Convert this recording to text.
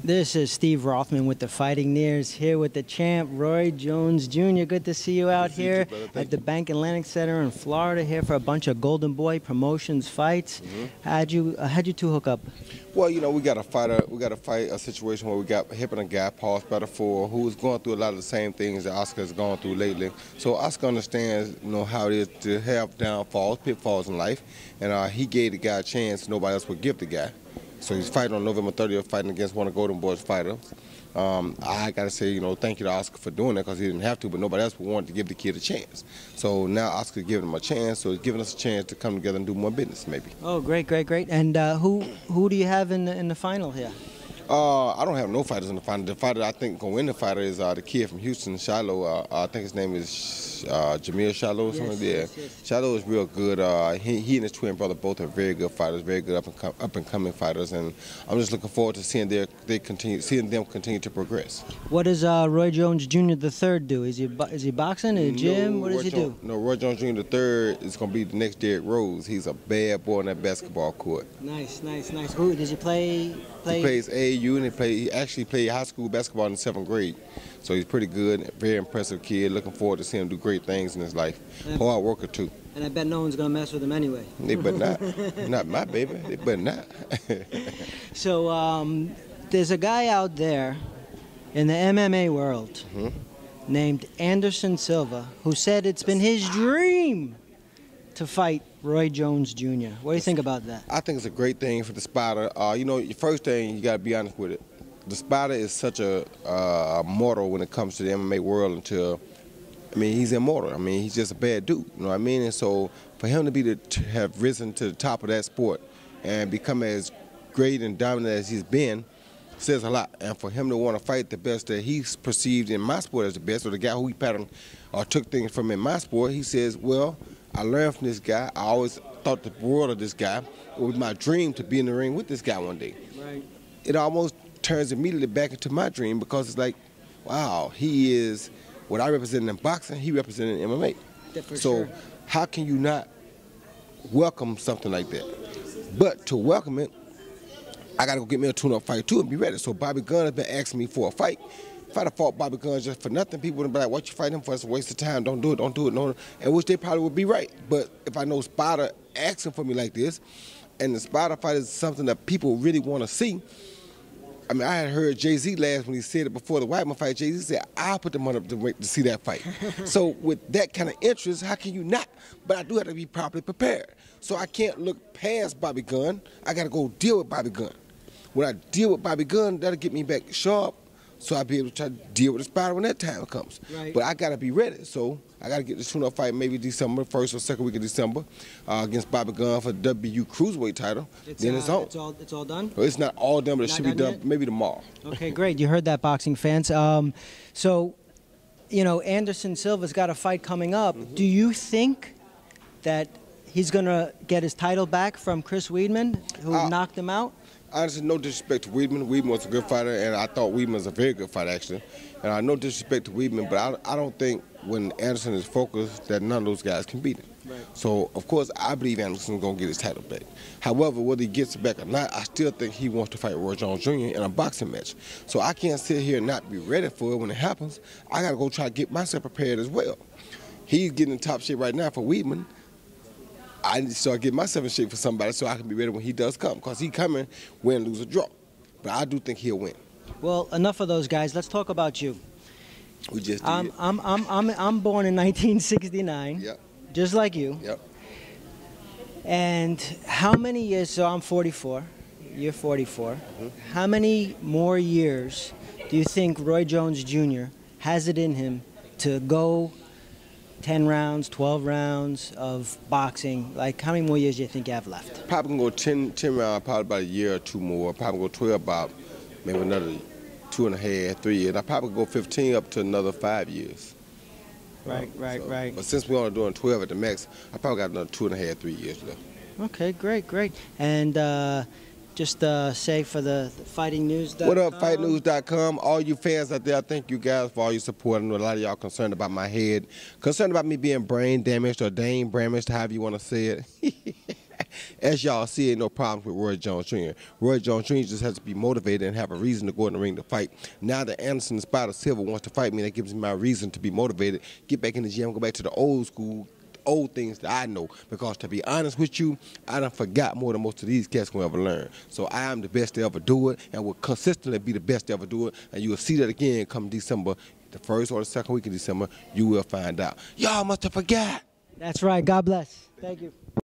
This is Steve Rothman with the Fighting Nears, here with the champ, Roy Jones Jr. Good to see you out here at the Bank Atlantic Center in Florida, here for a bunch of Golden Boy Promotions fights. How'd you two hook up? Well, you know, we got to fight a situation where we got hip and a guy, Paul Spatafore, who's going through a lot of the same things that Oscar has gone through lately. So Oscar understands, you know, how it is to have downfalls, pitfalls in life, and he gave the guy a chance nobody else would give the guy. So he's fighting on November 30th, fighting against one of Golden Boy's fighters. I got to say, you know, thank you to Oscar for doing that because he didn't have to, but nobody else wanted to give the kid a chance. So now Oscar's giving him a chance, so he's giving us a chance to come together and do more business, maybe. Oh, great, great, great. And who do you have in the final here? I don't have no fighters in the final. The fighter I think going to win the fighter is the kid from Houston, Charlo. I think his name is Jamil Charlo or something. Yes. Charlo is real good. He and his twin brother both are very good fighters, very good up and coming fighters, and I'm just looking forward to seeing them continue to progress. What does Roy Jones Jr. III do? Is he boxing in a gym? What does he do? No, Roy Jones Jr. III is going to be the next Derrick Rose. He's a bad boy on that basketball court. Nice, nice, nice. Who does he play? He plays AAU, and he actually played high school basketball in the 7th grade. So he's pretty good, very impressive kid. Looking forward to seeing him do great things in his life. Hard worker too. And I bet no one's gonna mess with him anyway. They better not. Not my baby. They better not. So there's a guy out there in the MMA world named Anderson Silva who said it's been his dream to fight Roy Jones Jr. What do you think about that? I think it's a great thing for the Spider. You know, your first thing, you got to be honest with it. The Spider is such a mortal when it comes to the MMA world until, I mean, he's immortal. I mean, he's just a bad dude, you know what I mean? And so for him to have risen to the top of that sport and become as great and dominant as he's been says a lot. And for him to want to fight the best that he's perceived in my sport as the best, or the guy who he patterned or took things from in my sport, he says, well, I learned from this guy. I always thought the world of this guy. It was my dream to be in the ring with this guy one day. Right. It almost turns immediately back into my dream because it's like, wow, he is what I represent in boxing, he represented in MMA. Yeah, for so sure. How can you not welcome something like that? But to welcome it, I got to go get me a tune-up fight too and be ready. So Bobby Gunn has been asking me for a fight. If I'd have fought Bobby Gunn just for nothing, people would be like, what you fighting him for? It's a waste of time. Don't do it, don't do it. No. And which they probably would be right. But if I know Spider asking for me like this, and the Spider fight is something that people really want to see, I mean, I had heard Jay-Z last when he said it before the Whiteman fight. Jay-Z said, I'll put the money up to see that fight. So with that kind of interest, how can you not? But I do have to be properly prepared. So I can't look past Bobby Gunn. I got to go deal with Bobby Gunn. When I deal with Bobby Gunn, that'll get me back sharp, so I'll be able to try to deal with the Spider when that time comes. Right. But I got to be ready. So I got to get this tune-up fight maybe December, 1st or 2nd week of December, against Bobby Gunn for the WBU Cruiserweight title. Then it's on. It's all done? Well, it's not all done, but it should be done yet? maybe tomorrow. Okay, great. You heard that, boxing fans. So, you know, Anderson Silva's got a fight coming up. Do you think that he's going to get his title back from Chris Weidman, who knocked him out? Honestly, no disrespect to Weidman. Weidman was a good fighter, and I thought Weidman was a very good fighter, actually. And no disrespect to Weidman, but I don't think when Anderson is focused that none of those guys can beat him. Right. So, of course, I believe Anderson's going to get his title back. However, whether he gets it back or not, I still think he wants to fight Roy Jones Jr. in a boxing match. So I can't sit here and not be ready for it when it happens. I got to go try to get myself prepared as well. He's getting in top shape right now for Weidman. I need to start getting myself in shape for somebody so I can be ready when he does come, because he coming, win, lose, or draw. But I do think he'll win. Well, enough of those guys. Let's talk about you. We just did. I'm born in 1969. Yep. Just like you. Yep. And how many years? So I'm 44. You're 44. How many more years do you think Roy Jones Jr. has it in him to go 10 rounds, 12 rounds of boxing? Like, how many more years do you think you have left? Probably going to go 10 rounds, probably about a year or two more. Probably go 12, about maybe another 2.5, 3 years. I probably go 15 up to another 5 years. Right. But since we're only doing 12 at the max, I probably got another 2.5, 3 years left. Okay, great. And just say for the Fighting News. What up, FightNews.com? All you fans out there, I thank you guys for all your support. I know a lot of y'all concerned about my head, concerned about me being brain damaged or brain damaged, however you want to say it. As y'all see, ain't no problems with Roy Jones Jr. Roy Jones Jr. just has to be motivated and have a reason to go in the ring to fight. Now that Anderson Spider Silva wants to fight me, that gives me my reason to be motivated, get back in the gym, go back to the old school, old things that I know. Because to be honest with you, I done forgot more than most of these cats will ever learn. So I am the best to ever do it, and will consistently be the best to ever do it. And you will see that again come December, the first or the second week of December. You will find out. Y'all must have forgot. That's right. God bless. Thank you.